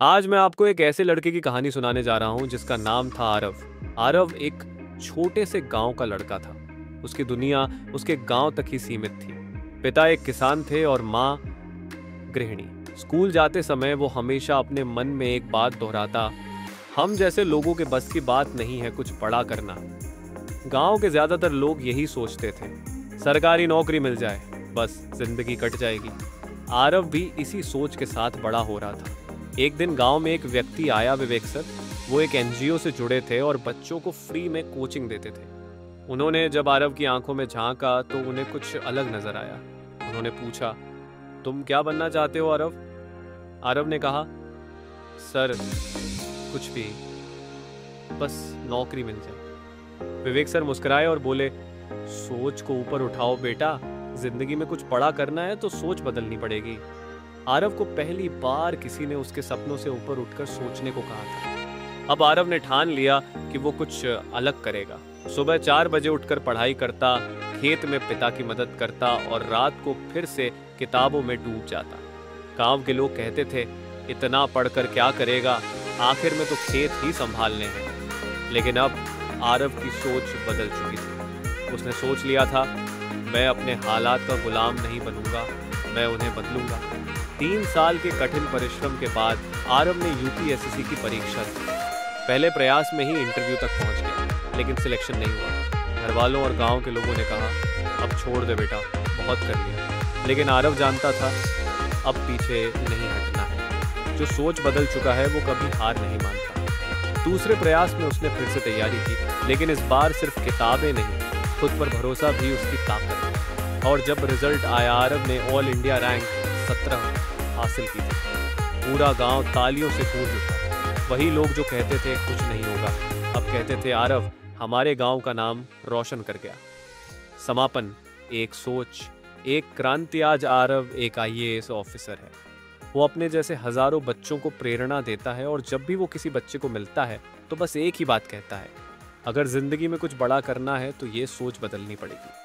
आज मैं आपको एक ऐसे लड़के की कहानी सुनाने जा रहा हूँ जिसका नाम था आरव। आरव एक छोटे से गांव का लड़का था। उसकी दुनिया उसके गांव तक ही सीमित थी। पिता एक किसान थे और माँ गृहिणी। स्कूल जाते समय वो हमेशा अपने मन में एक बात दोहराता, हम जैसे लोगों के बस की बात नहीं है कुछ बड़ा करना। गांव के ज्यादातर लोग यही सोचते थे, सरकारी नौकरी मिल जाए बस जिंदगी कट जाएगी। आरव भी इसी सोच के साथ बड़ा हो रहा था। एक दिन गांव में एक व्यक्ति आया, विवेक सर। वो एक एनजीओ से जुड़े थे और बच्चों को फ्री में कोचिंग देते थे। उन्होंने जब आरव की आंखों में झांका तो उन्हें कुछ अलग नजर आया। उन्होंने पूछा, तुम क्या बनना चाहते हो आरव? आरव ने कहा, सर कुछ भी, बस नौकरी मिल जाए। विवेक सर मुस्कुराए और बोले, सोच को ऊपर उठाओ बेटा, जिंदगी में कुछ बड़ा करना है तो सोच बदलनी पड़ेगी। आरव को पहली बार किसी ने उसके सपनों से ऊपर उठकर सोचने को कहा था। अब आरव ने ठान लिया कि वो कुछ अलग करेगा। सुबह 4 बजे उठकर पढ़ाई करता, खेत में पिता की मदद करता और रात को फिर से किताबों में डूब जाता। गांव के लोग कहते थे, इतना पढ़कर क्या करेगा, आखिर में तो खेत ही संभालने हैं। लेकिन अब आरव की सोच बदल चुकी थी। उसने सोच लिया था, मैं अपने हालात का गुलाम नहीं बनूंगा, मैं उन्हें बदलूंगा। 3 साल के कठिन परिश्रम के बाद आरव ने यूपीएससी की परीक्षा दी। पहले प्रयास में ही इंटरव्यू तक पहुंच गया, लेकिन सिलेक्शन नहीं हुआ। घर वालों और गांव के लोगों ने कहा, अब छोड़ दे बेटा, बहुत कर लिया। लेकिन आरव जानता था, अब पीछे नहीं हटना है। जो सोच बदल चुका है वो कभी हार नहीं मानता। दूसरे प्रयास में उसने फिर से तैयारी की, लेकिन इस बार सिर्फ किताबें नहीं, खुद पर भरोसा भी उसकी ताकत है। और जब रिजल्ट आया, आरव ने ऑल इंडिया रैंक 17 हासिल की थी। पूरा गांव तालियों से गूंज उठा। वही लोग जो कहते थे कुछ नहीं होगा, अब कहते थे, आरव हमारे गांव का नाम रोशन कर गया। समापन, एक सोच, एक क्रांति। आज आरव एक आईएएस ऑफिसर है। वो अपने जैसे हजारों बच्चों को प्रेरणा देता है और जब भी वो किसी बच्चे को मिलता है तो बस एक ही बात कहता है, अगर जिंदगी में कुछ बड़ा करना है तो ये सोच बदलनी पड़ेगी।